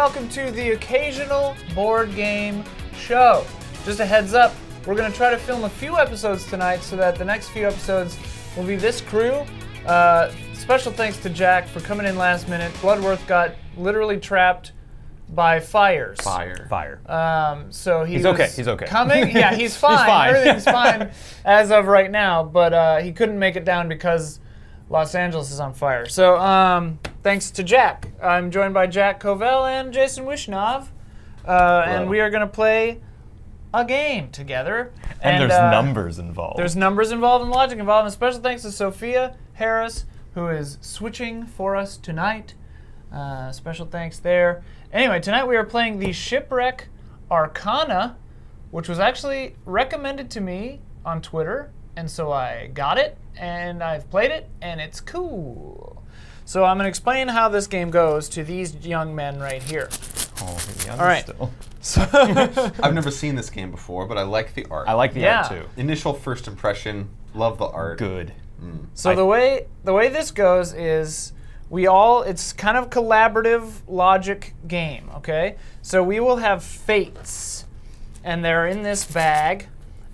welcome to the occasional board game show. Just a heads up, we're going to try to film a few episodes tonight so that the next few episodes will be this crew. Special thanks to Jack for coming in last minute. Bloodworth got literally trapped by fires. Fire. So he's okay. He's okay. Coming? Yeah, he's fine. He's fine. Everything's fine as of right now, but he couldn't make it down because Los Angeles is on fire. So thanks to Jack. I'm joined by Jack Covell and Jason Wishnov, and we are going to play a game together. And there's numbers involved. There's numbers involved and logic involved. And special thanks to Sofia Hariz, who is switching for us tonight. Special thanks there. Anyway, tonight we are playing the Shipwreck Arcana, which was actually recommended to me on Twitter, and so I got it, and I've played it, and it's cool. So I'm going to explain how this game goes to these young men right here. Oh, young all right. Still. So I've never seen this game before, but I like the art. I like the art too. Initial first impression, love the art. Good. So the way this goes is it's kind of collaborative logic game, okay? So we will have fates, and they're in this bag.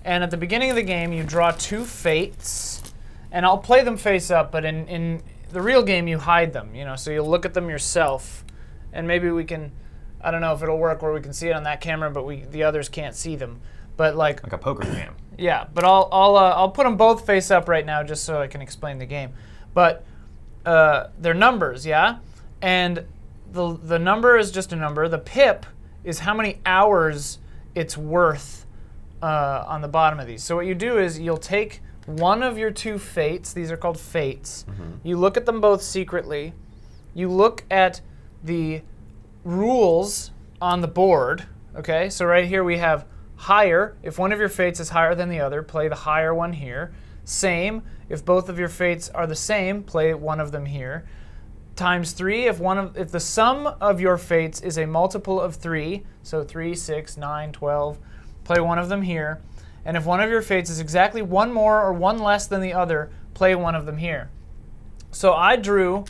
And at the beginning of the game, you draw two fates, and I'll play them face up, but in the real game, you hide them, so you'll look at them yourself, and maybe we can, I don't know if it'll work where we can see it on that camera, but the others can't see them. But like a poker game. Yeah, but I'll put them both face up right now just so I can explain the game. But they're numbers, yeah? And the number is just a number. The pip is how many hours it's worth on the bottom of these. So what you do is you'll take one of your two fates. These are called fates. Mm-hmm. You look at them both secretly. You look at the rules on the board. Okay, so right here we have higher. If one of your fates is higher than the other, play the higher one here. Same. If both of your fates are the same, play one of them here. Times 3. If the sum of your fates is a multiple of 3, so 3, 6, 9, 12, play one of them here. And if one of your fates is exactly one more or one less than the other, play one of them here. So I drew,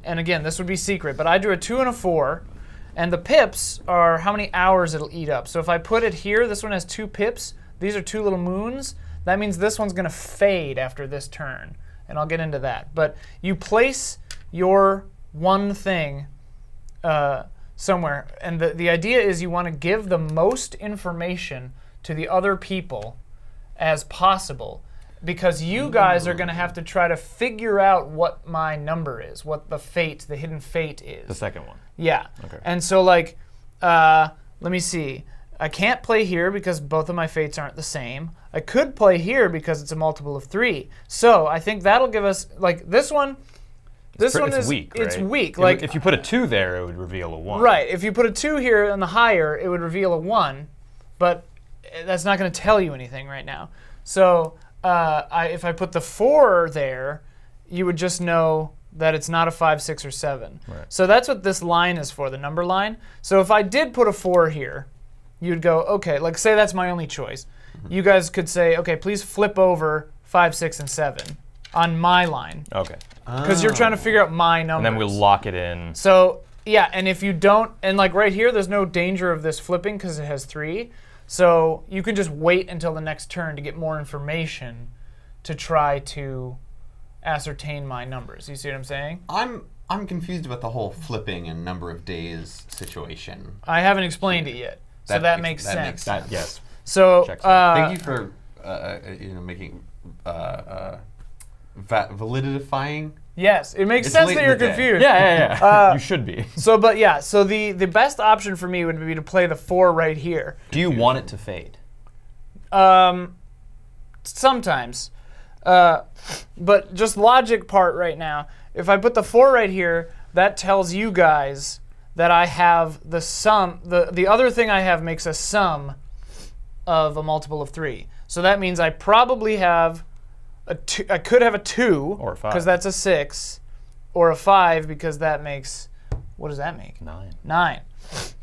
and again, this would be secret, but I drew a 2 and a 4, and the pips are how many hours it'll eat up. So if I put it here, this one has 2 pips. These are 2 little moons. That means this one's going to fade after this turn, and I'll get into that. But you place your one thing somewhere, and the idea is you want to give the most information to the other people as possible, because you guys are going to have to try to figure out what my number is, what the hidden fate is. The second one. Yeah. Okay. And so let me see. I can't play here because both of my fates aren't the same. I could play here because it's a multiple of 3. So I think that'll give us, like, this one. This one is weak. Right? It's weak. Like if you put a 2 there, it would reveal a 1. Right. If you put a 2 here on the higher, it would reveal a 1, but that's not going to tell you anything right now. So if I put the 4 there, you would just know that it's not a 5, 6, or 7. Right. So that's what this line is for, the number line. So if I did put a 4 here, you'd go, okay, like say that's my only choice. Mm-hmm. You guys could say, okay, please flip over 5, 6, and 7 on my line. Okay. Because you're trying to figure out my numbers. And then we'll lock it in. So, yeah, and if you don't, and like right here, there's no danger of this flipping because it has 3. So you can just wait until the next turn to get more information to try to ascertain my numbers. You see what I'm saying? I'm confused about the whole flipping and number of days situation. I haven't explained it yet, so that makes sense. Yes. So thank you for making validifying. Yes, it makes sense that you're confused. Yeah. You should be. So the best option for me would be to play the 4 right here. Do you want it to fade? Sometimes. But just logic part right now, if I put the 4 right here, that tells you guys that I have the sum. The other thing I have makes a sum of a multiple of 3. So that means I probably have I could have a 2, or a 5, because that's a 6, or a 5 because that makes, what does that make? 9.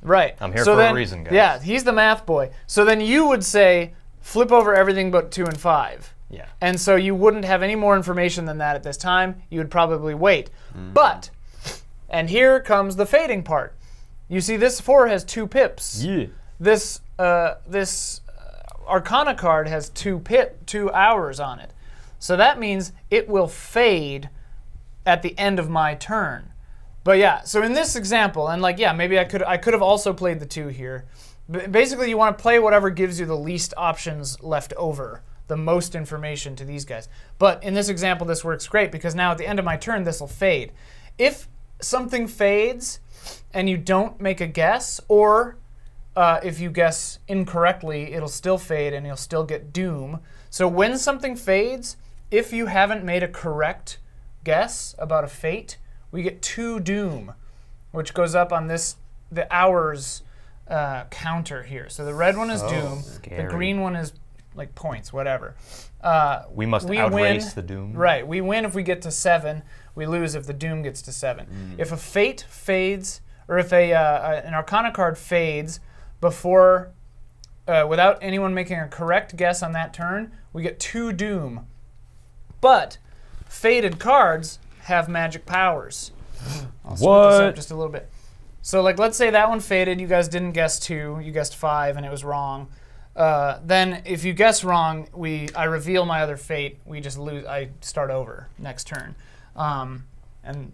Right. I'm here for a reason, guys. Yeah, he's the math boy. So then you would say, flip over everything but 2 and 5. Yeah. And so you wouldn't have any more information than that at this time. You would probably wait. But, and here comes the fading part. You see, this 4 has 2 pips. Yeah. This Arcana card has 2 hours on it. So that means it will fade at the end of my turn. But yeah, so in this example, and like, yeah, maybe I could have also played the 2 here. Basically, you want to play whatever gives you the least options left over, the most information to these guys. But in this example, this works great because now at the end of my turn, this will fade. If something fades and you don't make a guess, or if you guess incorrectly, it'll still fade and you'll still get doom. So when something fades, if you haven't made a correct guess about a fate, we get 2 doom, which goes up on the hours counter here. So the red one is doom, scary. the green one is like points, whatever. We must outrace the doom. Right, we win if we get to 7. We lose if the doom gets to 7. If a fate fades, or if an Arcana card fades before, without anyone making a correct guess on that turn, we get 2 doom. But faded cards have magic powers. I'll split this up just a little bit. So like, let's say that one faded, you guys didn't guess 2, you guessed 5 and it was wrong. Then if you guess wrong, I reveal my other fate, we just lose, I start over next turn. And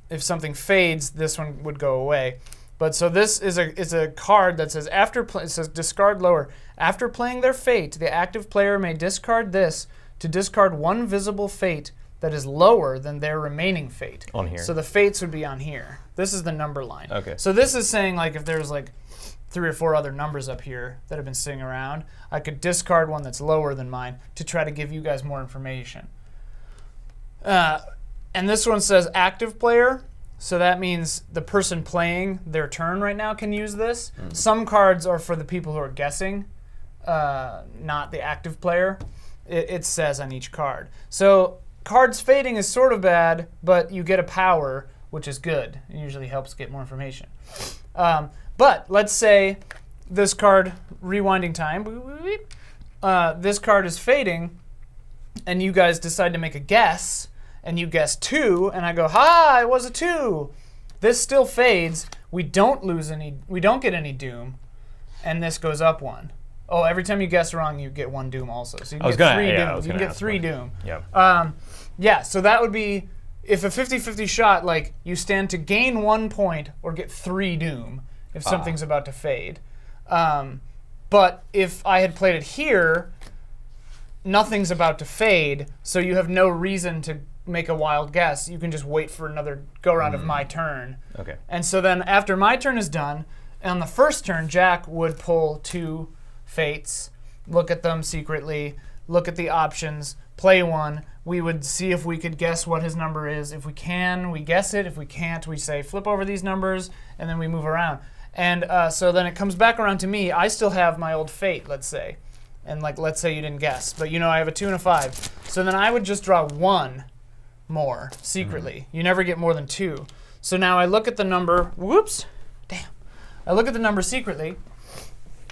if something fades, this one would go away. But so this is a card that says it says discard lower. After playing their fate, the active player may discard this to discard 1 visible fate that is lower than their remaining fate. On here. So the fates would be on here. This is the number line. Okay. So this is saying like if there's like 3 or 4 other numbers up here that have been sitting around, I could discard one that's lower than mine to try to give you guys more information. And this one says active player, so that means the person playing their turn right now can use this. Some cards are for the people who are guessing, not the active player. It says on each card. So cards fading is sort of bad, but you get a power, which is good. It usually helps get more information. But let's say this card, rewinding time, this card is fading, and you guys decide to make a guess, and you guess 2, and I go, ha, it was a 2. This still fades. We don't get any doom, and this goes up 1. Oh, every time you guess wrong, you get 1 doom also. So you can get 3 doom. You can get 3 doom. Yeah. Yeah, so that would be, if a 50-50 shot, like, you stand to gain 1 point or get 3 doom if something's about to fade. But if I had played it here, nothing's about to fade, so you have no reason to make a wild guess. You can just wait for another go-around of my turn. Okay. And so then after my turn is done, on the first turn, Jack would pull 2 fates, look at them secretly, look at the options, play one. We would see if we could guess what his number is. If we can, we guess it. If we can't, we say flip over these numbers, and then we move around. And so then it comes back around to me. I still have my old fate, let's say. And like, let's say you didn't guess, but you know I have a 2 and a 5. So then I would just draw 1 more secretly. You never get more than 2. So now I look at the number, whoops, damn. I look at the number secretly.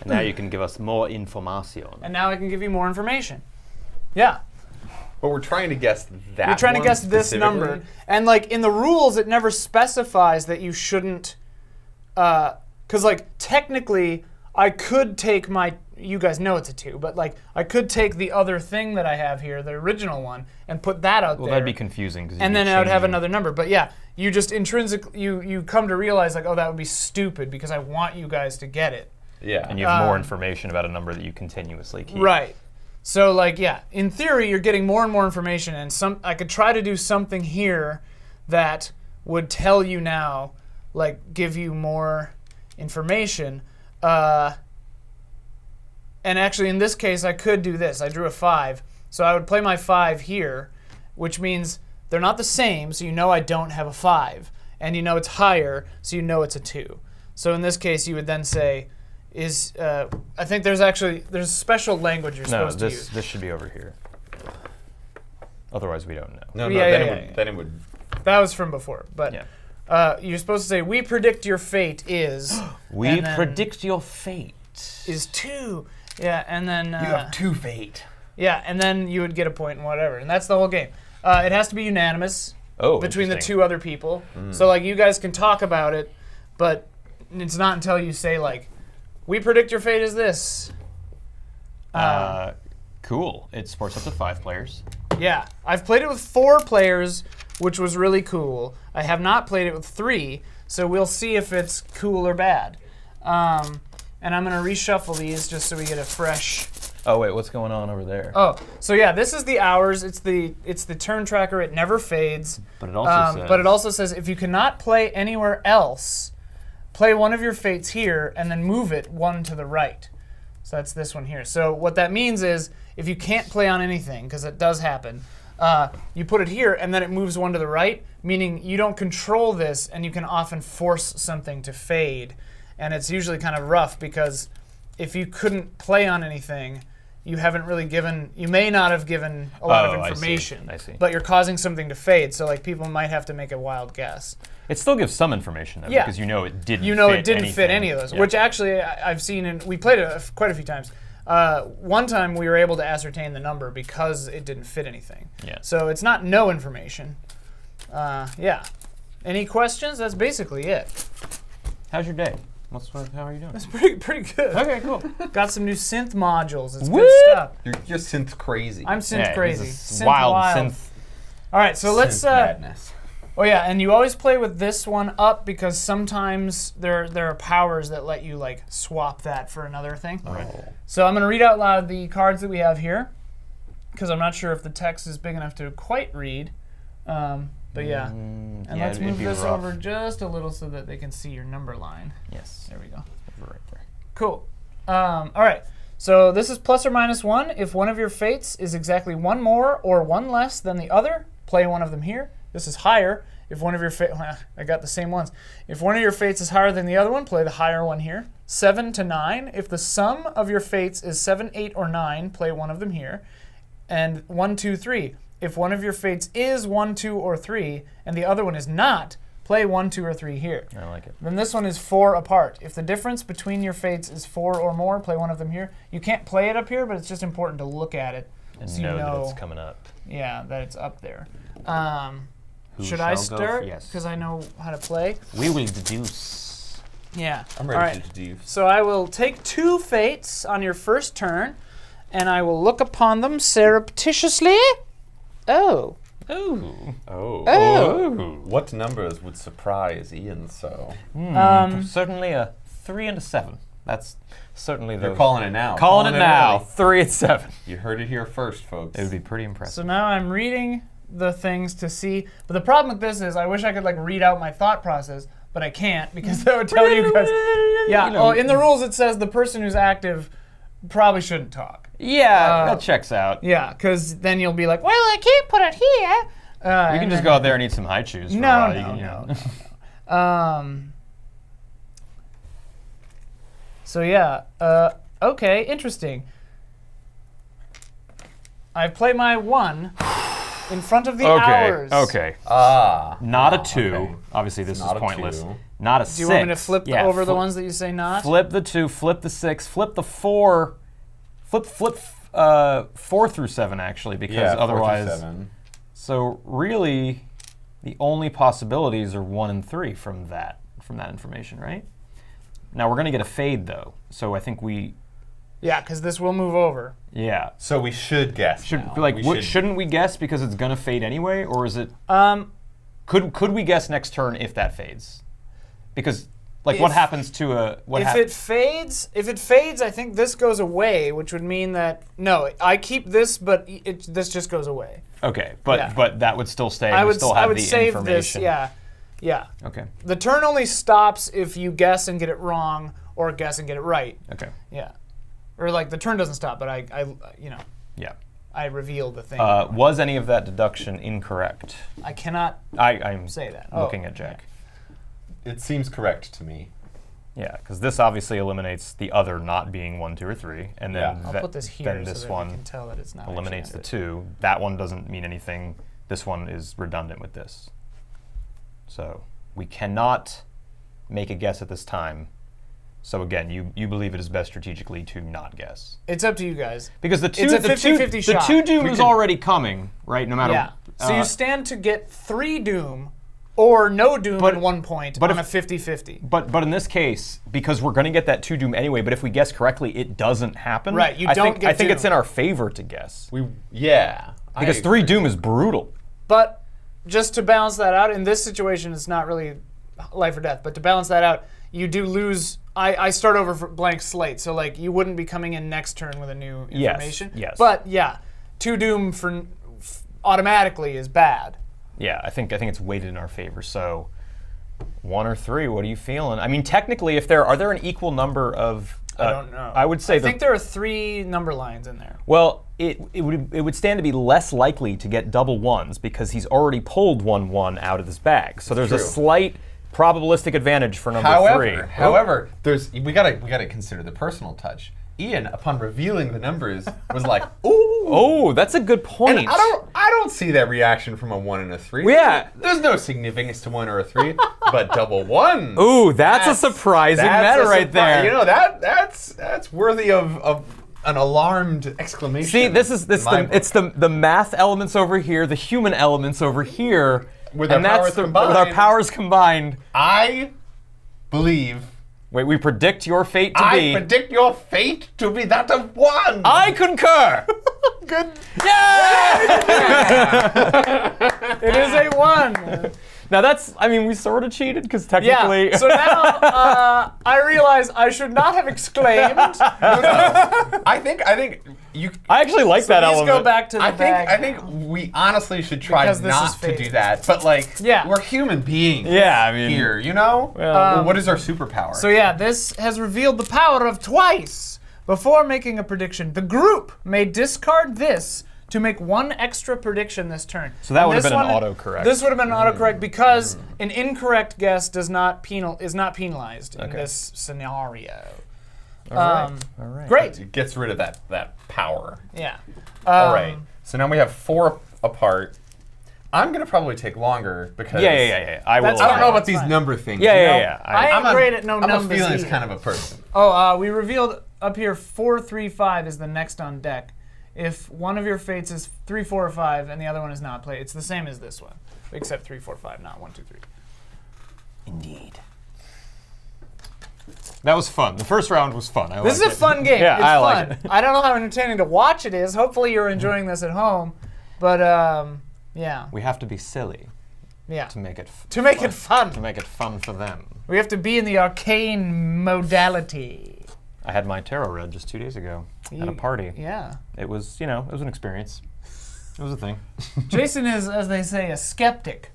And now you can give us more information. And now I can give you more information. Yeah. But we're trying to guess that. You're trying to one guess this number. And like in the rules, it never specifies that you shouldn't, because like technically I could take my, you guys know it's a 2, but like I could take the other thing that I have here, the original one, and put that out there. Well, that'd be confusing. And then I would have another number. But yeah, you just intrinsically, you come to realize like, oh, that would be stupid because I want you guys to get it. Yeah. And you have more information about a number that you continuously keep. Right. So like, yeah, in theory, you're getting more and more information, and I could try to do something here that would tell you now, like give you more information. And actually, in this case, I could do this. I drew a 5. So I would play my 5 here, which means they're not the same, so you know I don't have a 5. And you know it's higher, so you know it's a 2. So in this case, you would then say, I think there's special language you're supposed to use. This should be over here. Otherwise, we don't know. Then it would. That was from before, but Yeah. You're supposed to say, we predict your fate is... We predict your fate. Is 2. Yeah, and then... You have 2 fate. Yeah, and then you would get a point and whatever. And that's the whole game. It has to be unanimous between the 2 other people. So like you guys can talk about it, but it's not until you say like, we predict your fate is this. Cool. It supports up to 5 players. Yeah, I've played it with 4 players, which was really cool. I have not played it with 3, so we'll see if it's cool or bad. And I'm going to reshuffle these just so we get a fresh... Oh, wait, what's going on over there? Oh, so yeah, this is the hours. It's the turn tracker. It never fades. But it also says... But it also says if you cannot play anywhere else, play one of your fates here and then move it 1 to the right. So that's this one here. So what that means is if you can't play on anything, because it does happen, you put it here and then it moves 1 to the right, meaning you don't control this and you can often force something to fade. And it's usually kind of rough because if you couldn't play on anything, you may not have given a lot of information. I see. But you're causing something to fade, so like people might have to make a wild guess. It still gives some information, though, because it didn't fit any of those, which actually I've seen, and we played it quite a few times. One time we were able to ascertain the number because it didn't fit anything. Yeah. So it's not no information. Yeah. Any questions? That's basically it. How's your day? How are you doing? That's pretty good. Okay, cool. Got some new synth modules. It's What? good stuff. You're synth crazy. I'm synth crazy. This is Synth wild wild. synth. All right, so let's. madness. Oh yeah, and you always play with this one up because sometimes there are powers that let you like swap that for another thing. Right. So I'm going to read out loud the cards that we have here because I'm not sure if the text is big enough to quite read. But yeah, and let's move this over just a little so that they can see your number line. Yes. There we go. Over right there. Cool. All right. So this is plus or minus 1. If one of your fates is exactly 1 more or 1 less than the other, play one of them here. This is higher. If one of your I got the same ones. If one of your fates is higher than the other one, play the higher one here. 7 to 9. If the sum of your fates is 7, 8, or 9, play one of them here. And 1, 2, 3. If one of your fates is 1, 2, or 3, and the other one is not, play 1, 2, or 3 here. I like it. Then this one is 4 apart. If the difference between your fates is 4 or more, play one of them here. You can't play it up here, but it's just important to look at it And so know you know that it's coming up. Yeah, that it's up there. Should shall I go start? yes. Because I know how to play. We will deduce. Yeah. I'm All ready right. to deduce. So I will take 2 fates on your first turn, and I will look upon them surreptitiously. Oh. Ooh. Oh. What numbers would surprise Ian so? Certainly a 3 and a 7. That's certainly the. You're calling it now. Calling it now. early. 3 and 7. You heard it here first, folks. It would be pretty impressive. So now I'm reading the things to see. But the problem with this is I wish I could like read out my thought process, but I can't because that would tell you guys. Yeah. You know. Oh, in the rules it says the person who's active probably shouldn't talk. Yeah, that checks out. Yeah, because then you'll be like, well, I can't put it here. You can just go out there and eat some high chews for a while. No. So yeah, okay, interesting. I play my 1 in front of the hours. Okay. Not a 2. Okay. Obviously, this is not a pointless. 2. Not a 6. Do you want me to flip over the ones that you say not? Flip the 2, flip the 6, flip the 4. Flip 4 through 7, actually, because otherwise... 4 through 7. So really, the only possibilities are 1 and 3 from that information, right? Now, we're going to get a fade, though. So I think we... Yeah, because this will move over. Yeah. So we should guess. Shouldn't we guess because it's going to fade anyway? Or is it... Could we guess next turn if that fades? Because... what happens to a... If it fades, I think this goes away, which would mean that, no, I keep this, but this just goes away. Okay, but that would still stay. I would the save information. this, yeah. Okay. The turn only stops if you guess and get it wrong, or guess and get it right. Okay. Yeah. Or like the turn doesn't stop, but I Yeah. I reveal the thing. Was any of that deduction incorrect? I cannot I'm say that. looking at Jack. It seems correct to me. Yeah, because this obviously eliminates the other not being 1, 2, or 3, and then I'll put this here then so this that one we can tell that it's not eliminates the actually 2. That one doesn't mean anything. This one is redundant with this. So we cannot make a guess at this time. So again, you believe it is best strategically to not guess. It's up to you guys. Because the It's a 50-50 shot. the 2 doom is already coming, right? No matter. Yeah. So you stand to get 3 doom or no doom But- and 1 point but on a if- 50-50. But in this case, because we're going to get that 2 doom anyway, but if we guess correctly, it doesn't happen. Right, you I don't think, get I think it's doom. in our favor to guess. I Because 3 agree. doom is brutal. But just to balance that out, in this situation, it's not really life or death. But to balance that out, you do lose. I start over for blank slate, so like you wouldn't be coming in next turn with a new information. yes. But yeah, 2 doom automatically is bad. Yeah, I think it's weighted in our favor. So 1 or 3, what are you feeling? I mean, technically, are there an equal number of? I don't know. I would say I think there are 3 number lines in there. Well, it would stand to be less likely to get double 1s because he's already pulled 1-1 out of his bag. So there's a True. slight probabilistic advantage for number 3. However, we gotta consider the personal touch. Ian, upon revealing the numbers, was like, "Ooh." Oh, that's a good point. And I don't see that reaction from a 1 and a 3. Yeah. There's no significance to 1 or a 3, but double 1. Ooh, that's a surprising meta right there. You know that's worthy of an alarmed exclamation. See, this is in my book. it's the math elements over here, the human elements over here, With and our that's powers with our combined. powers combined. I believe. Wait, we predict your fate to I be. predict your fate to be that of 1. I concur. Good. Yeah. It is a 1. Now that's, I mean, we sort of cheated because technically. Yeah. So now I realize I should not have exclaimed. I think you. I actually like that Please element. go back to the bag. I think we honestly should try Because this not is to fate. do that. But like, Yeah. we're human beings. Yeah, I mean. Here, you know. Well, what is our superpower? So yeah, this has revealed the power of twice. Before making a prediction, the group may discard this to make 1 extra prediction this turn. So that And would have this been an one- autocorrect. This would have been an autocorrect because an incorrect guess is not penalized in Okay. this scenario. All right. All right. Great. it gets rid of that power. Yeah. All right. So now we have 4 apart. I'm gonna probably take longer because Yeah. I will. That's I don't know fine. about That's these fine. number things. Yeah, you yeah, know? yeah. I ain't I'm a- great at no I'm a numbers feelings either. kind of a person. Oh, we revealed up here 4, 3, 5 is the next on deck. If one of your fates is 3, 4, or 5, and the other one is not played, it's the same as this one, except 3, 4, 5, not 1, 2, 3. Indeed. That was fun. The first round was fun. This is a fun game. Yeah, it's I fun. like it. I don't know how entertaining to watch it is. Hopefully you're enjoying this at home, but yeah, We have to be silly yeah. to make it To make it fun, to make it fun for them. we have to be in the arcane modality. I had my tarot read just 2 days ago at a party. Yeah. It was, it was an experience. It was a thing. Jason is, as they say, a skeptic.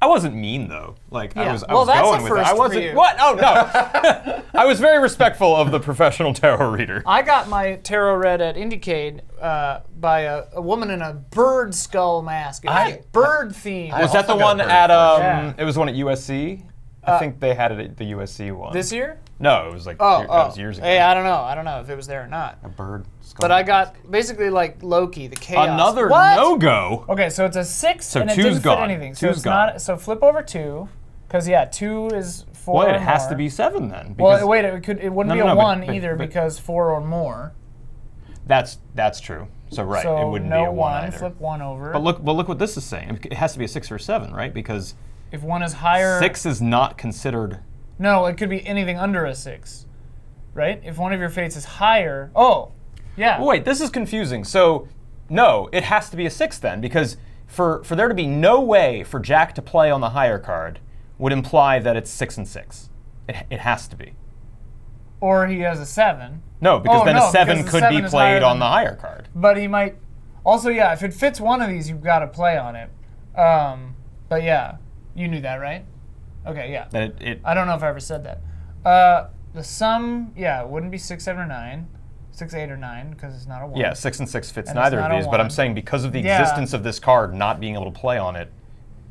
I wasn't mean though. Like I Yeah. was, I Well, was that's going a with it. first I for wasn't. you. What? Oh no! I was very respectful of the professional tarot reader. I got my tarot read at Indiecade by a woman in a bird skull mask. It was bird themed. Was that the also got one bird at? Yeah. It was one at USC. I think they had it at the USC one. This year? No, it was like Oh, that was years ago. Hey, I don't know. I don't know if it was there or not. A bird. Skull But I got basically like Loki, the chaos. another What? no-go. Okay, so it's a 6 So and it two's didn't gone. fit anything. So Two's it's gone. not. So flip over 2, because yeah, 2 is 4. Well, or it has more. to be 7 then. Well, because wait, it wouldn't No, be no, a no, but- 1 but- either but- because 4 or more. That's true. So right, So it wouldn't no be a 1 either. Flip 1 over. But look what this is saying. It has to be a 6 or a 7, right? Because if 1 is higher. 6 is not considered. No, it could be anything under a 6, right? If one of your fates is higher. Oh, yeah. Oh, wait, this is confusing. So, no, it has to be a 6 then, because for there to be no way for Jack to play on the higher card would imply that it's 6 and 6. It has to be. Or he has a 7. No, because Oh, then no, a 7 because the could be 7 is higher played on than- the higher card. But he might. Also, yeah, if it fits one of these, you've got to play on it. But yeah, you knew that, right? Okay, yeah. Then it I don't know if I ever said that. The sum, yeah, it wouldn't be 6, 7, or 9. 6, 8, or 9, because it's not a 1. yeah, 6 and 6 fits And it's neither of not a these, but I'm 1. saying because of the Yeah. existence of this card not being able to play on it,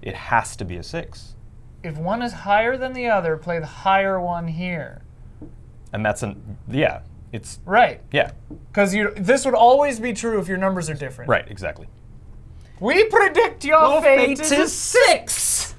it has to be a 6. If one is higher than the other, play the higher one here. And that's it's Right. yeah, Because this would always be true if your numbers are different. right, exactly. We predict your fate is 6.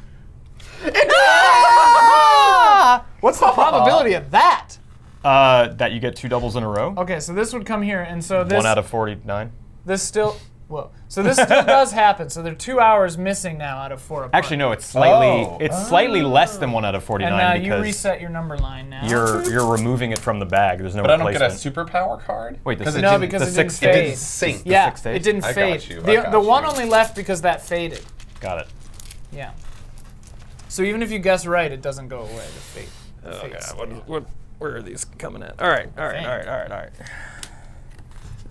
What's the probability of that? That you get 2 doubles in a row. Okay, so this would come here, and so this 1 out of 49. this still Whoa. So this still does happen. So they're 2 hours missing now out of 4 apart. Actually, no, it's slightly less than 1 out of 49 And because you reset your number line now. you're removing it from the bag. There's no But I replacement. don't get a superpower card? Wait, because it the didn't six fade. It didn't sync. Yeah, 6 days? it didn't I fade. got you, The one only left because that faded. Got it. Yeah. So even if you guess right, it doesn't go away. The fate. Oh God, where are these coming at? All right.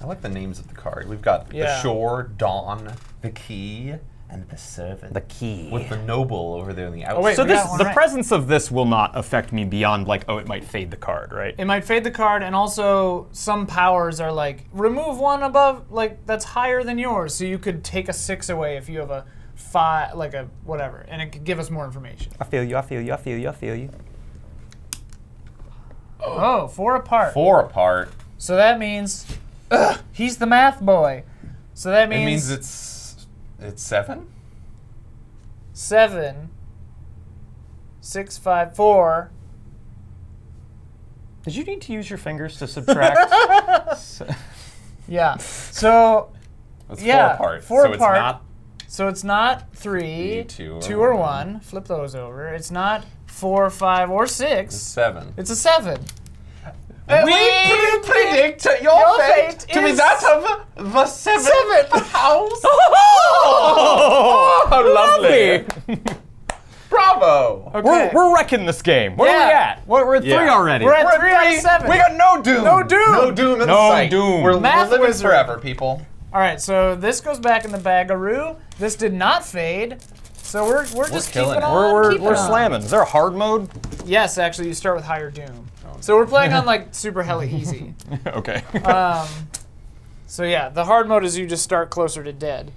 I like the names of the card. We've got the Shore, Dawn, the Key, and the Servant. The Key. With the Noble over there in the outside. wait, So we got one the right. presence of this will not affect me beyond like, it might fade the card, right? It might fade the card, and also some powers are like remove one above, like that's higher than yours. So you could take a 6 away if you have a 5, like a whatever, and it could give us more information. I feel you. Oh, 4 apart. 4 apart. So that means he's the math boy. So that It means, means it's 7? 7, 6, 5, 4. Did you need to use your fingers to subtract? Yeah. So It's Yeah, 4 apart. 4 so apart. It's it's not 3, 2 or 1. Flip those over. It's not 4, 5, or 6. 7. It's a 7. We predict your fate to be is that of the 7th house. Oh, how lovely. Bravo. Okay. We're wrecking this game. Where are we Yeah. at? We're at 3 Yeah. already. We're at We're 3 out of 7. We got no doom. No doom. No doom in No sight. doom. We're Math living wizard. forever, people. All right, so this goes back in the bagaroo. This did not fade. So we're just killing keeping it. on. keeping We're on. slamming. Is there a hard mode? Yes, actually, you start with higher doom. So we're playing on like super hella easy. Okay. So yeah, the hard mode is you just start closer to dead.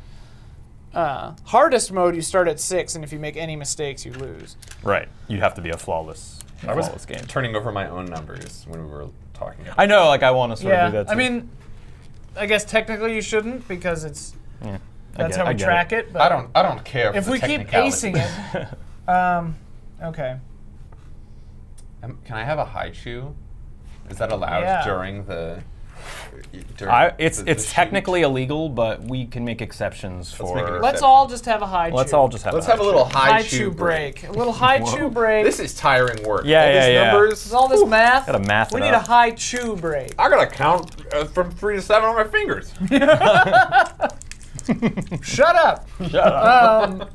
Hardest mode, you start at 6, and if you make any mistakes, you lose. Right. You'd have to be a flawless game. Turning over my own numbers when we were talking about I know, like I want to sort Yeah, of do that too. I mean, I guess technically you shouldn't because it's Yeah, that's how we track it. But I don't care for if the we keep technicality. acing it, okay. Can I have a high chew? Is that allowed Yeah. during the... It's shoot? technically illegal, but we can make exceptions make for. it Let's all just have a high chew. Let's all just have. Let's have a little high chew break. A little high chew break. This is tiring work. Yeah, all yeah, these yeah. numbers. All this math. Gotta math We it need up. a high chew break. I gotta count from 3 to 7 on my fingers. Shut up. Shut up.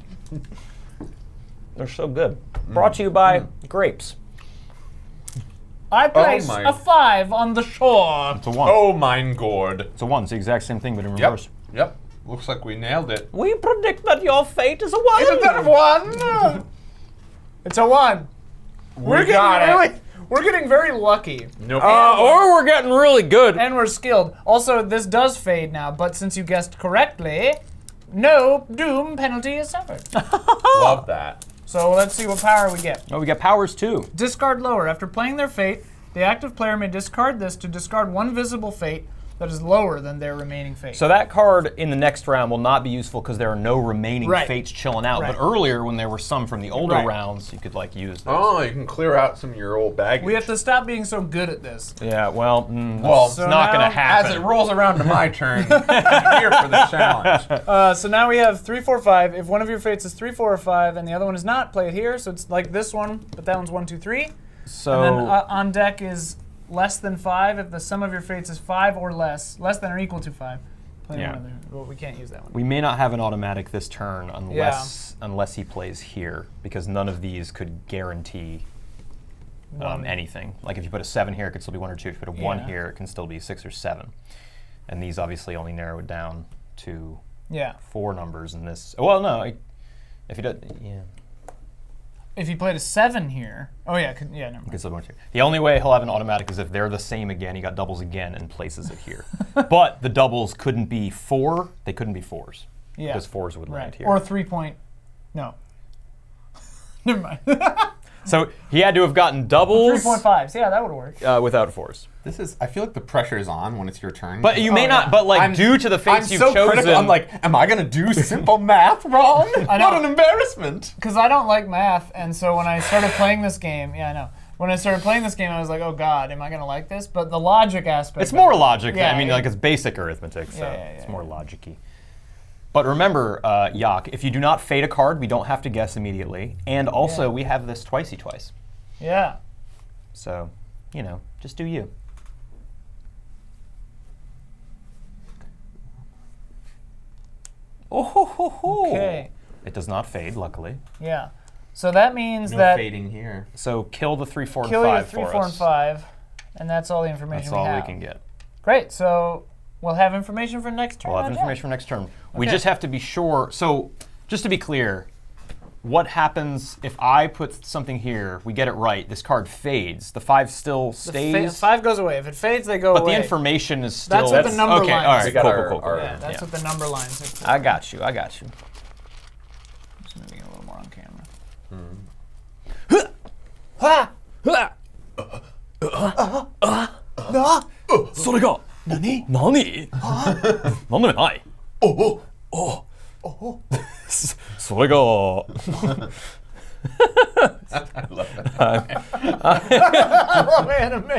They're so good. Brought to you by grapes. I place my. a 5 on the shore. It's a 1. Oh, mein Gord. It's a 1. It's the exact same thing, but in Yep. reverse. Yep. Looks like we nailed it. We predict that your fate is a 1. Isn't that 1? It's a 1. We got it. We're getting very lucky. Nope. Or we're getting really good. And we're skilled. Also, this does fade now, but since you guessed correctly, no doom penalty is suffered. Love that. So let's see what power we get. Oh, we got powers too. Discard lower. After playing their fate, the active player may discard this to discard one visible fate that is lower than their remaining fate. So that card in the next round will not be useful because there are no remaining Right. fates chilling out. Right. But earlier, when there were some from the older Right. rounds, you could like use those. Oh, you can clear out some of your old baggage. we have to stop being so good at this. Yeah, well, Well, it's so not going now, to happen. As it rolls around to my turn, I'm here for the challenge. So now we have 3, 4, 5. If one of your fates is 3, 4, or 5, and the other one is not, play it here. So it's like this one, but that one's 1, 2, 3. So And then on deck is less than 5. If the sum of your fates is 5 or less than or equal to 5, play Yeah. one other. Well, we can't use that one. we may not have an automatic this turn unless he plays here, because none of these could guarantee anything. Like if you put a 7 here, it could still be 1 or 2. If you put a 1 Yeah. here, it can still be 6 or 7. And these obviously only narrow it down to Yeah. 4 numbers in this. Well, no, if he does, yeah. If you played a 7 here, oh yeah, never You mind. can still go into. The only way he'll have an automatic is if they're the same again. He got doubles again and places it here. But the doubles couldn't be 4. They couldn't be 4s. Yeah. Because 4s would land Right. here. Or 3 point. No. Never mind. So he had to have gotten doubles 3.5s. Yeah, that would work. without 4s. This is. I feel like the pressure is on when it's your turn. But you may Oh, not. yeah. But like I'm- due to the I'm fates you've so chosen, critical. I'm like, am I gonna do simple math wrong? I know. What an embarrassment. Because I don't like math, and so when I started playing this game, yeah, I know. When I started playing this game, I was like, oh god, am I going to like this? But the logic aspect. it's more logic. Yeah, I mean, yeah. like it's basic arithmetic, so Yeah, it's more logic-y. But remember, Yak, if you do not fade a card, we don't have to guess immediately. And also, we have this twicey twice. Yeah. So, you know, just do you. Oh, ho, ho, ho. Okay. It does not fade, luckily. Yeah. So that means No that fading here. So kill the 3, 4, and kill 5 your 3, for 4, us. and 5, and that's all the information That's we all have. we can get. Great. So we'll have information for next turn. We'll have on information deck. for next turn. We Okay. just have to be sure. So, just to be clear, what happens if I put something here, we get it right, this card fades, the 5 still stays? 5 goes away. If it fades, they go but away. the information is still... That's what the number okay, lines all are. right, We got cool, our- cool, cool. our- Yeah, that's what the number lines are. I got you, I got you. Just moving it a little more on camera. それが何なんでもないそれが I love it. I love anime.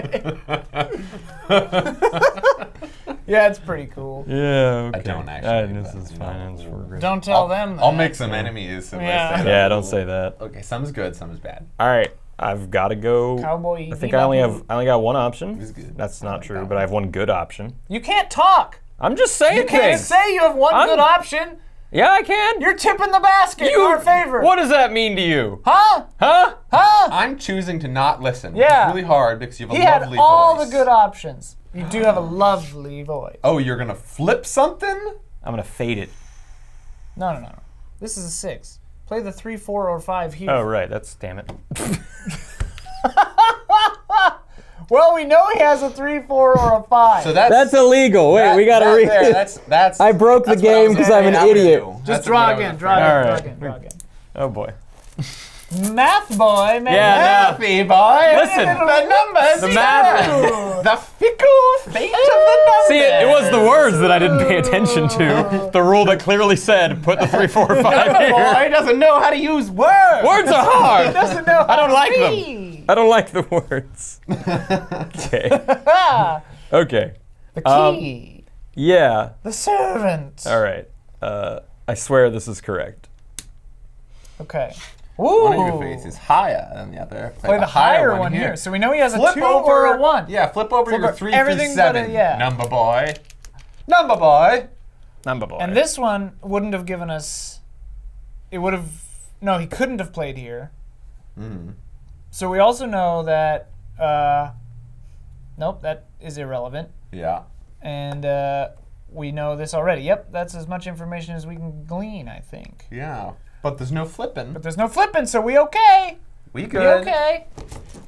Yeah, it's pretty cool. Yeah, okay. I don't actually. this is fine. It's for great. Don't tell them that. I'll make some enemies. If I Yeah. say that. Yeah, don't say that. Okay, some is good, some is bad. All right, I've got to go. Cowboy. I think I only got one option. It's good. That's I not like true, that but I have one good option. You can't talk. I'm just saying You can't things. say you have one I'm- good option. Yeah, I can. You're tipping the basket in our favor. What does that mean to you? Huh? Huh? Huh? I'm choosing to not listen. Yeah. It's really hard because you have a He had lovely all voice. the good options. You do have a lovely voice. Oh, you're gonna flip something? I'm gonna fade it. No. This is a 6. Play the 3, 4, or 5 here. Oh right, that's damn it. Well, we know he has a 3, 4, or a 5. So that's illegal. Wait, that there, that's. I broke the that's what I game was 'cause I'm afraid an I would idiot. do. Just That's draw what I was again. afraid Draw of. again. All Draw right. again. Draw again. Oh boy. Math boy, man. Yeah, no. Happy boy. Listen, the numbers. the math. The fickle fate of the numbers. See, it was the words that I didn't pay attention to. The rule that clearly said put the 3, 4, 5 here. Boy doesn't know how to use words. Words are hard. Doesn't know I don't how like to them. read. I don't like the words. Okay. Ah, Okay. the key. Yeah. The servant. All right. I swear this is correct. Okay. Ooh. One of your faces higher than the other. Play the higher one here. So we know he has Flip a 2 over or a 1. Yeah, flip over Flip your over 3 everything through but 7. yeah. Number boy. Number boy. Number boy. And this one wouldn't have given us. It would have. No, he couldn't have played here. Mm-hmm. So we also know that. Nope, that is irrelevant. Yeah. And we know this already. Yep, that's as much information as we can glean, I think. Yeah. But there's no flipping. But there's no flipping, so we okay. We We could. okay.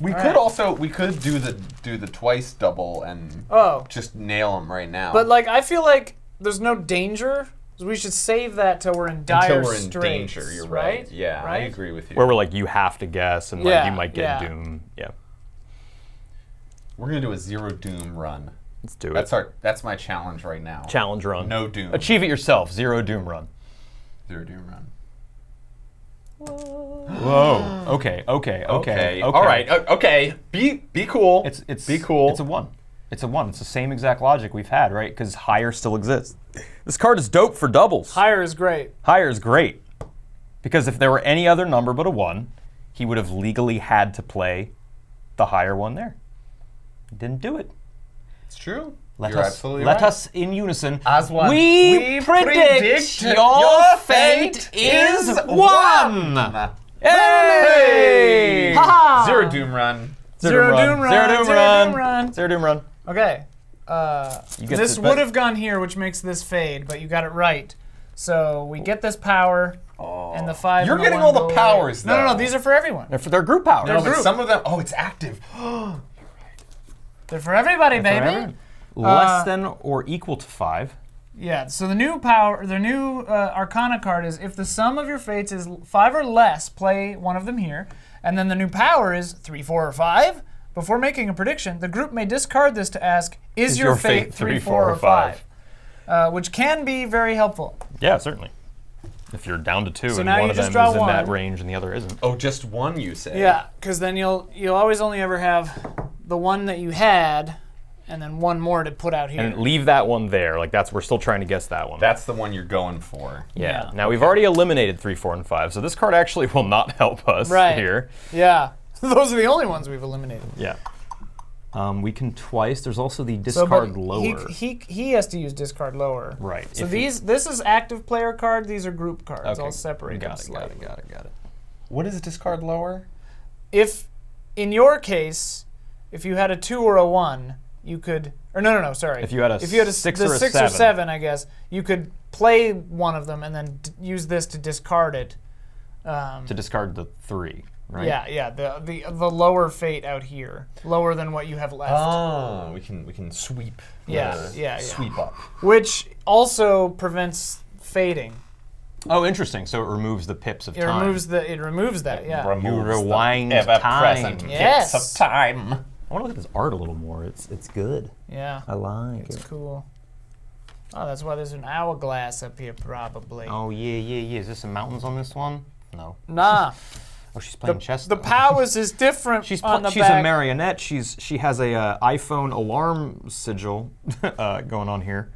We All could right. also do the twice double and Oh, just nail them right now. but like I feel like there's no danger. So we should save that till we're in dire until we're in straits, danger, you're right. Yeah, I Right? agree with you. Where we're like, you have to guess, and like Yeah, you might get yeah. doom. Yeah. We're gonna do a 0 doom run. Let's do it. That's my challenge right now. Challenge run. No doom. Achieve it yourself. 0 doom run. 0 doom run. Whoa. Okay. All right. Okay. Be cool. It's be cool. It's a 1. It's a 1. It's the same exact logic we've had, right? Because higher still exists. This card is dope for doubles. Higher is great. Higher is great. Because if there were any other number but a 1, he would have legally had to play the higher one there. He didn't do it. It's true. Let You're us absolutely let right. us in unison. As one. We predict your fate is 1. Hey! Ha! 0 doom run. Zero doom run. Zero doom Zero run. doom run. Zero doom run. Okay. You get This to- would have gone here, which makes this fade, but you got it right. So we get this power, and the 5. You're and getting 1 all the go away. powers, No, though. these are for everyone. They're for their group powers. No, but group. some of them. Oh, it's active. They're for everybody, baby. Less than or equal to 5. Yeah. So the new power, the new Arcana card is if the sum of your fates is 5 or less, play one of them here, and then the new power is 3, 4, or 5. Before making a prediction, the group may discard this to ask, "Is your fate 3, 4, or 5?" Which can be very helpful. Yeah, certainly. If you're down to 2 So and now one you of just them is draw in that one. range and the other isn't. Oh, just one, you say? Yeah, because then you'll always only ever have the one that you had, and then one more to put out here. And leave that one there. Like we're still trying to guess that one. That's the one you're going for. Yeah. Now we've already eliminated 3, 4, and 5, so this card actually will not help us here. Yeah. Those are the only ones we've eliminated. Yeah. We can twice. There's also the discard lower. He has to use discard lower. Right. So this is active player card. These are group cards. Okay. I'll separate them Got it. What is discard lower? If, in your case, if you had a 2 or a 1, you could, or no, sorry. If you had a 6 or a 6 7. or 7, I guess, you could play one of them and then use this to discard it. To discard the 3, right? Yeah, the lower fate out here, lower than what you have left. Oh, we can sweep. Yeah. Sweep up. Which also prevents fading. Oh, interesting. So it removes the pips of time. It removes that. Yeah. Removes rewind the ever-present time. Yes. pips of time. I want to look at this art a little more. It's good. Yeah. I like It's cool. Oh, that's why there's an hourglass up here, probably. Oh, yeah. Is there some mountains on this one? No. Nah. Oh, she's playing chess. The powers is different She's on the she's back. a marionette. She has a iPhone alarm sigil going on here,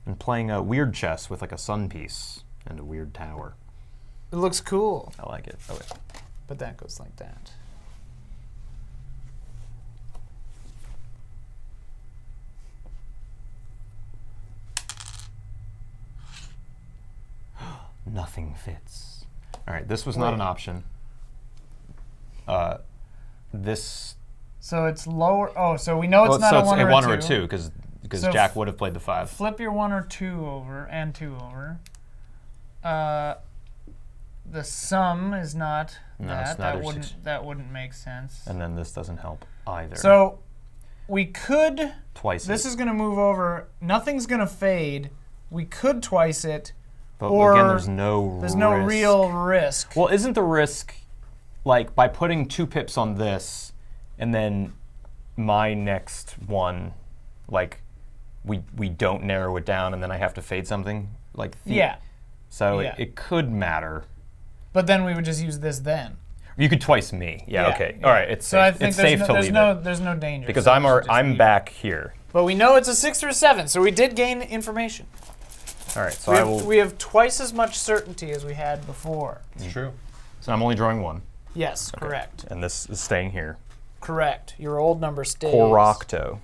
and playing a weird chess with like a sun piece and a weird tower. It looks cool. I like it. Okay. But that goes like that. Nothing fits. All right, this was not an option. This. So it's lower. Oh, so we know it's not a 1 or a 2. 1 or a 2 because So Jack would have played the 5. Flip your 1 or 2 over and 2 over. The sum is not No, that. it's not That wouldn't make sense. And then this doesn't help either. So we could. Twice. This is going to move over. Nothing's going to fade. We could twice it. But or again, there's no real risk. Well, isn't the risk, like, by putting 2 pips on this, and then my next one, like, we don't narrow it down, and then I have to fade something? Like, Yeah. So Yeah. it could matter. But then we would just use this then. You could twice me. Yeah, okay. Yeah. All right, it's So safe. I think It's safe to leave it. there's no danger. Because so we should just I'm leave back here. it. But we know it's a 6 or a 7, so we did gain information. All right, so We have twice as much certainty as we had before. It's true. So I'm only drawing 1. Yes, correct. And this is staying here. Correct. Your old number stays. Korokto.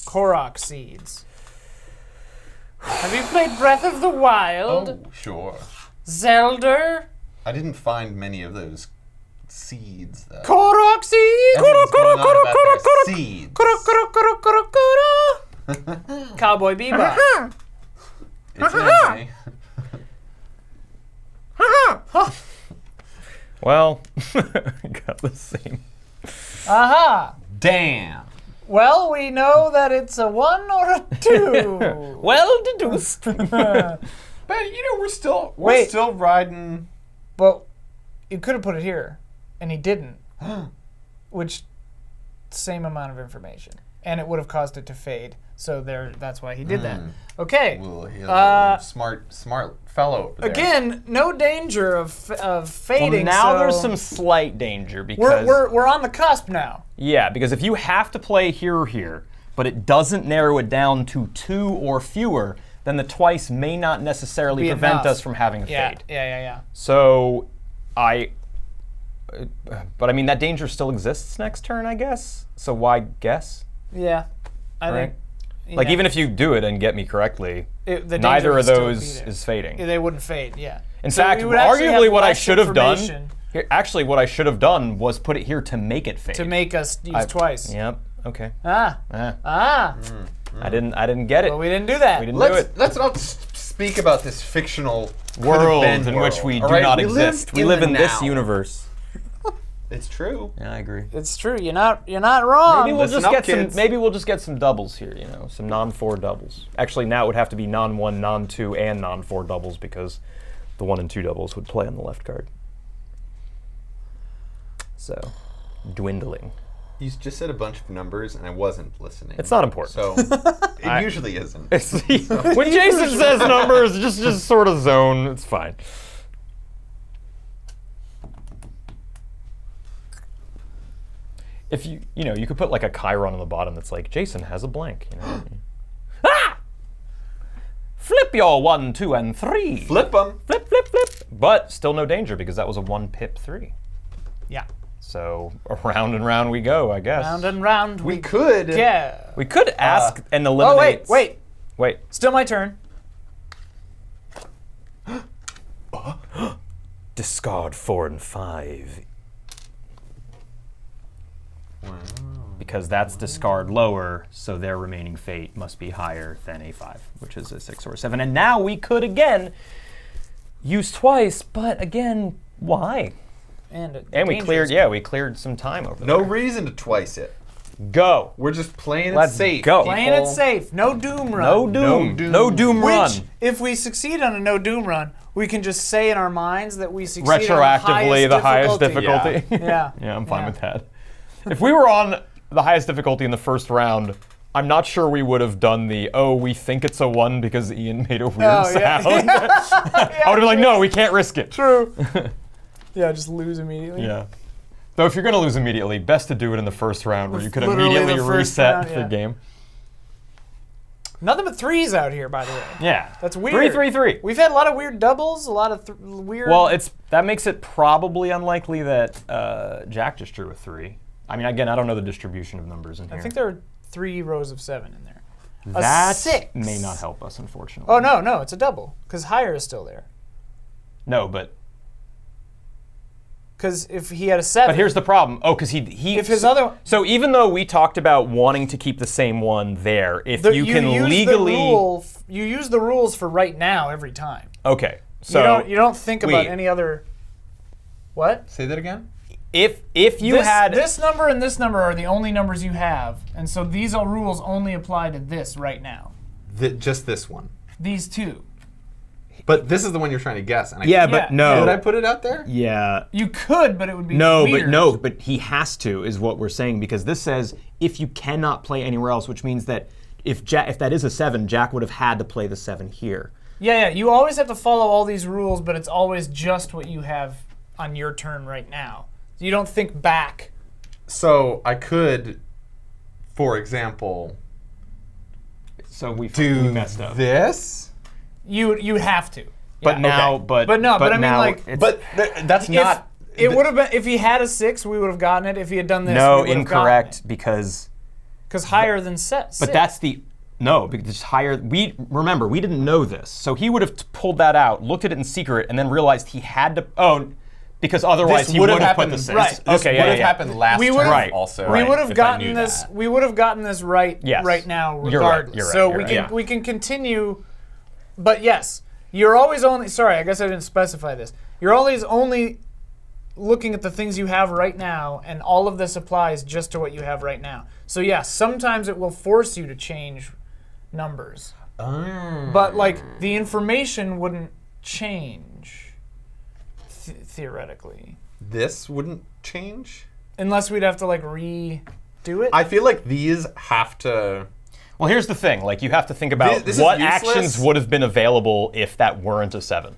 Korok seeds. Have you played Breath of the Wild? Oh, sure. Zelda? I didn't find many of those seeds, though. Korok seeds? Everyone's going on about their seeds. Cowboy Bebop. It's an anime. Well, got the same. Aha! Damn. Well, we know that it's a 1 or a 2. Well deduced. But we're still riding. But you could have put it here, and he didn't. Which, same amount of information. And it would have caused it to fade. So that's why he did that. Okay. Smart fellow over there. Again, no danger of fading. Well, now so there's some slight danger because we're on the cusp now. yeah, because if you have to play here or here, but it doesn't narrow it down to 2 or fewer, then the twice may not necessarily Be prevent enough. us from having a Yeah, fade. yeah. So, but I mean that danger still exists next turn, I guess. So why guess? Yeah, I Right? think. Like yeah. even if you do it and get me correctly, The danger neither would of still be those there. is fading. They wouldn't fade. Yeah. In So fact, we would actually have arguably what I less should have done. information Here, actually, what I should have done was put it here to make it fade. to make us use twice. Yep. Okay. Ah. I didn't get it. But we didn't do that. We didn't do it. Let's not speak about this fictional World could-have-been in which world, we all do right? not We live exist. We live the in this now. universe. It's true. Yeah, I agree. It's true. You're not wrong. Maybe we'll Listen just up, get kids. some doubles here. Some non-4 doubles. Actually, now it would have to be non-1, non-2, and non-4 doubles because the 1 and 2 doubles would play on the left card. So, dwindling. You just said a bunch of numbers, and I wasn't listening. It's not important. So it usually isn't. When Jason says numbers, just sort of zone. It's fine. If you could put like a chyron on the bottom that's like, Jason has a blank. Ah! Flip your 1, 2, and 3. Flip them. Flip, flip, flip. But still no danger because that was a 1 pip 3. Yeah. So around and round we go, I guess. Round and round We could. Yeah. We could ask and eliminate. Oh, wait. Wait. Still my turn. Discard 4 and 5. Wow. Because that's discard lower, so their remaining fate must be higher than a 5, which is a 6 or a 7. And now we could again use twice, but again, why? And we cleared some time over No there. reason to twice it. Go. We're just playing Let's it safe. go. Playing it safe. No doom run. No doom. doom. No doom run. Which, if we succeed on a no doom run, we can just say in our minds that we succeed Retroactively, on the highest difficulty. Yeah. Yeah, I'm fine with that. If we were on the highest difficulty in the first round, I'm not sure we would have done we think it's a 1 because Ian made a weird sound. I would have been like, no, we can't risk it. True. Yeah, just lose immediately. Yeah. Though if you're going to lose immediately, best to do it in the first round where you could Literally immediately the first reset round, the game. Nothing but threes out here, by the way. Yeah. That's weird. 3-3-3. We've had a lot of weird doubles, a lot of weird... Well, that makes it probably unlikely that Jack just drew a 3. I mean, again, I don't know the distribution of numbers in here. I think there are 3 rows of 7 in there. That a 6 may not help us, unfortunately. Oh, no, it's a double, because higher is still there. No, but Because if he had a 7... But here's the problem. Oh, because he If his other... So even though we talked about wanting to keep the same one there, if you can legally... You use the rules for right now every time. Okay, so... You don't think about any other... What? Say that again? If you had... This number and this number are the only numbers you have, and so these rules only apply to this right now. Just this one. These two. But this is the one you're trying to guess. And but no. Did I put it out there? Yeah. You could, but it would be weird. But he has to, is what we're saying, because this says if you cannot play anywhere else, which means that if that is a 7, Jack would have had to play the 7 here. Yeah, you always have to follow all these rules, but it's always just what you have on your turn right now. You don't think back. So I could, for example, we messed up. This? You have to. But now, but I mean, like, that's not. It would have been if he had a 6, we would have gotten it. If he had done this, no, we would have incorrect, because higher than set. But that's the because higher. We didn't know this, so he would have pulled that out, looked at it in secret, and then realized he had to. Oh, because otherwise he would have put the 6. Right. This would have happened last turn Right. also. We would have gotten this. We would have gotten this right now, regardless. You're right. So we can continue. But yes, you're always only. Sorry, I guess I didn't specify this. You're always only looking at the things you have right now, and all of this applies just to what you have right now. So yes, sometimes it will force you to change numbers, but like the information wouldn't change theoretically. This wouldn't change? Unless we'd have to like redo it. I feel like these have to... Well, here's the thing. Like, you have to think about what actions would have been available if that weren't a 7.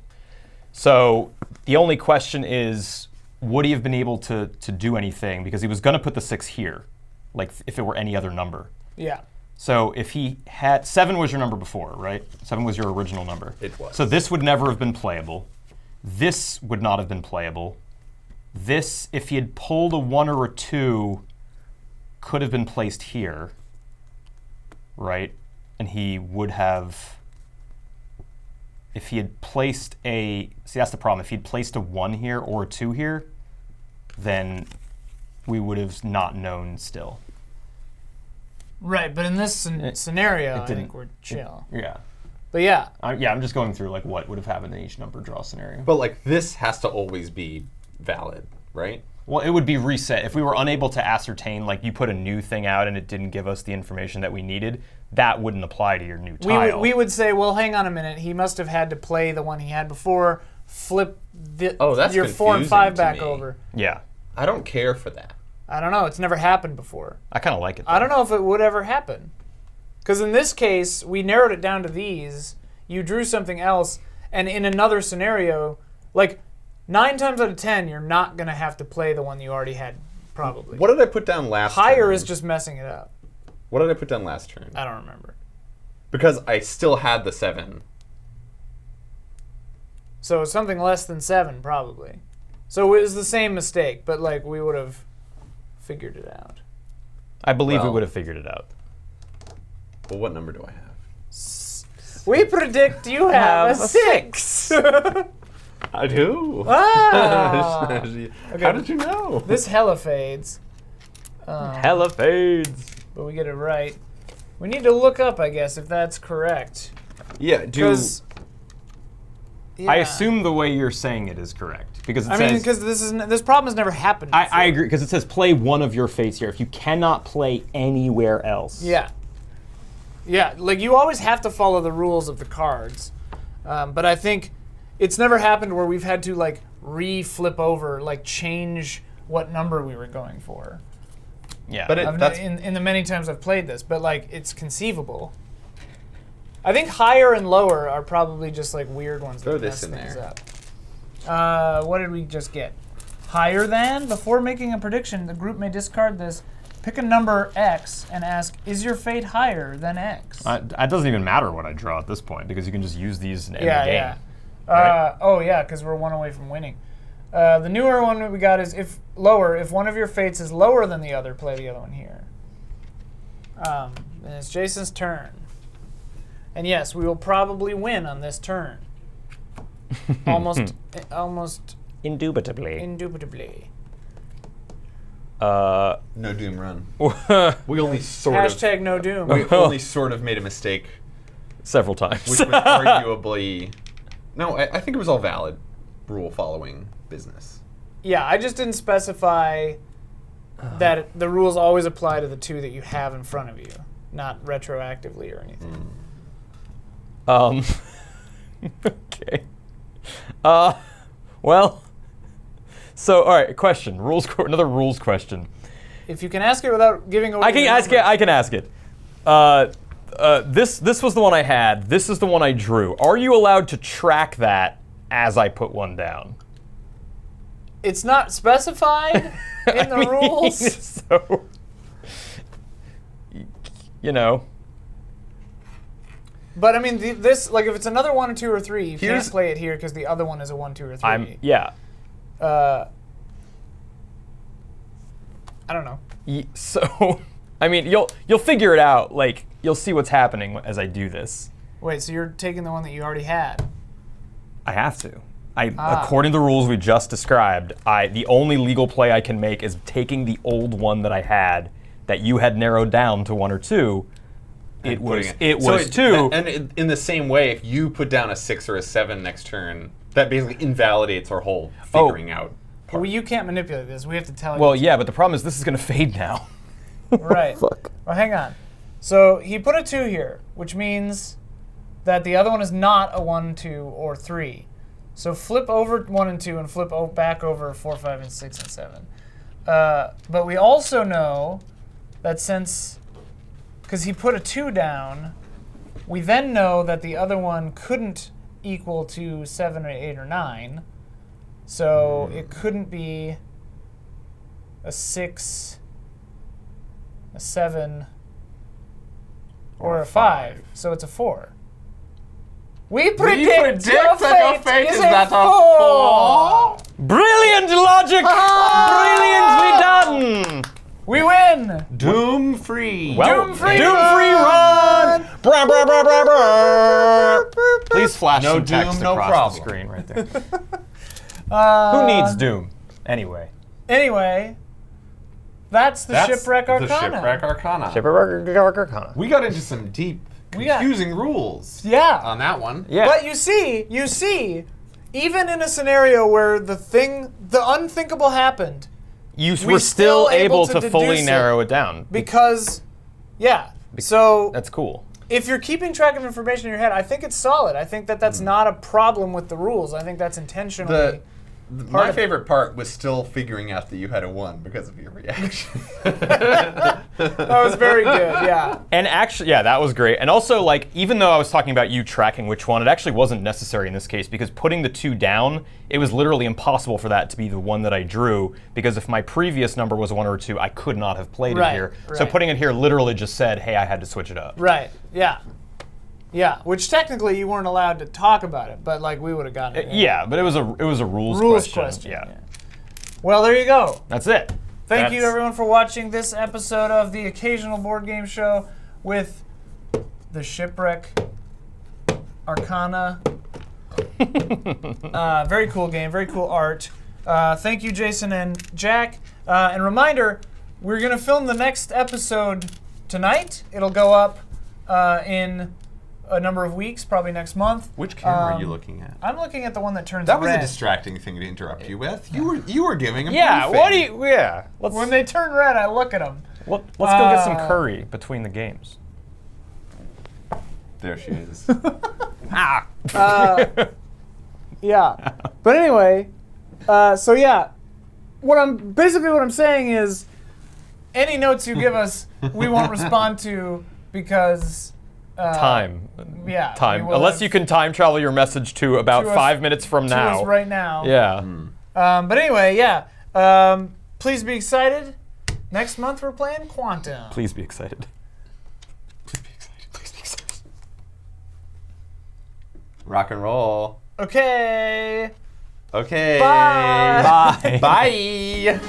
So the only question is, would he have been able to do anything? Because he was going to put the 6 here, like if it were any other number. Yeah. So if he had... 7 was your number before, right? 7 was your original number. It was. So this would never have been playable. This would not have been playable. This, if he had pulled a 1 or a 2, could have been placed here. Right? And he would have, if he had placed see, that's the problem. If he'd placed a 1 here or a 2 here, then we would have not known still. Right, but in this scenario, I think we're chill. But yeah. I'm just going through like what would have happened in each number draw scenario. But like this has to always be valid, right? Well, it would be reset. If we were unable to ascertain, like you put a new thing out and it didn't give us the information that we needed, that wouldn't apply to your new tile. We would say, well, hang on a minute. He must have had to play the one he had before, flip your 4 and 5 back over. Yeah. I don't care for that. I don't know. It's never happened before. I kind of like it, though. I don't know if it would ever happen. Because in this case, we narrowed it down to these. You drew something else, and in another scenario, like 9 times out of 10, you're not going to have to play the one you already had probably. What did I put down last turn? Higher is just messing it up. What did I put down last turn? I don't remember. Because I still had the 7. So something less than 7, probably. So it was the same mistake, but like we would have figured it out. I believe we Well- would have figured it out. Well, what number do I have? We predict you have a 6. I do. Ah! How did you know? This hella fades. Hella fades. But we get it right. We need to look up, I guess, if that's correct. Yeah, do... Because I assume the way you're saying it is correct because it I says. mean, because this problem has never happened before. I agree because it says play one of your fates here if you cannot play anywhere else. Yeah. Yeah, like you always have to follow the rules of the cards. But I think it's never happened where we've had to like re-flip over, like change what number we were going for. Yeah. But That's in the many times I've played this, but like it's conceivable. I think higher and lower are probably just like weird ones Throw that this mess in things there. up. What did we just get? Higher than? Before making a prediction, the group may discard this. Pick a number X and ask, is your fate higher than X? It doesn't even matter what I draw at this point because you can just use these and end the game. Yeah. Right? Oh yeah, because we're one away from winning. The newer one that we got is if one of your fates is lower than the other, play the other one here. And it's Jason's turn. And yes, we will probably win on this turn. almost indubitably. No doom run. We only sort Hashtag of... no doom. We only sort of made a mistake, Several times. which was arguably... No, I think it was all valid rule-following business. Yeah, I just didn't specify that the rules always apply to the two that you have in front of you, not retroactively or anything. Okay. Well. So, all right. Question. Another rules question. If you can ask it without giving away I can the ask it. numbers. I can ask it. This was the one I had. This is the one I drew. Are you allowed to track that as I put one down? It's not specified in the rules. So, you know. But I mean, this like if it's another 1, 2, or 3, you can't play it here because the other one is a 1, 2, or 3. Yeah. I don't know. So, I mean, you'll figure it out. Like you'll see what's happening as I do this. Wait, so you're taking the one that you already had? I have to. According to the rules we just described, the only legal play I can make is taking the old one that I had that you had narrowed down to 1 or 2. It was 2. And in the same way, if you put down a 6 or a 7 next turn, that basically invalidates our whole figuring out part. Well, you can't manipulate this. We have to tell you. Well, yeah, but the problem is this is going to fade now. Right. Fuck. Well, hang on. So he put a 2 here, which means that the other one is not a 1, 2, or 3. So flip over 1 and 2 and flip back over 4, 5, and 6 and 7. But we also know that because he put a 2 down, we then know that the other one couldn't equal to 7 or 8 or 9. So it couldn't be a 6, a 7, or a 5. So it's a 4. We predict your fate is a 4. Brilliant logic! Brilliantly done! We win! Doom free. Doom-free run! Brah, brah, brah, brah, brah. Please flash No some text doom, no across the problem. screen right there. Who needs Doom? Anyway. Anyway, that's the Shipwreck Arcana. The Shipwreck Arcana. Shipwreck Arcana. We got into some deep, confusing rules. Yeah. On that one. Yeah. But you see, even in a scenario where the unthinkable happened, You were still able to fully deduce narrow it down. because, so That's cool. if you're keeping track of information in your head, I think it's solid. I think that's not a problem with the rules. I think that's intentionally. My favorite part was still figuring out that you had a 1 because of your reaction. That was very good, yeah. And actually, yeah, that was great. And also, like, even though I was talking about you tracking which one, it actually wasn't necessary in this case because putting the 2 down, it was literally impossible for that to be the one that I drew because if my previous number was 1 or 2, I could not have played it here. So putting it here literally just said, hey, I had to switch it up. Right, yeah. Yeah, which technically you weren't allowed to talk about it, but like we would have gotten it. Yeah, but it was a rules question. Yeah. Well, there you go. That's it. Thank you everyone for watching this episode of the Occasional Board Game Show with the Shipwreck Arcana. Very cool game, very cool art. Thank you, Jason and Jack. And reminder, we're gonna film the next episode tonight. It'll go up in a number of weeks, probably next month. Which camera are you looking at? I'm looking at the one that turns That was red. a distracting thing to interrupt you with. You were giving a Yeah, briefing. what do you, yeah. When they turn red, I look at them. Let's go get some curry between the games. There she is. Ah! Yeah. But anyway, so yeah, what I'm saying is, any notes you give us, we won't respond to because Time. Yeah. Time. Unless you can time travel your message to about 5 minutes from to now. us right now. Yeah. But anyway, yeah. Please be excited. Next month we're playing Quantum. Please be excited. Please be excited. Please be excited. Rock and roll. Okay. Okay. Bye. Bye. Bye.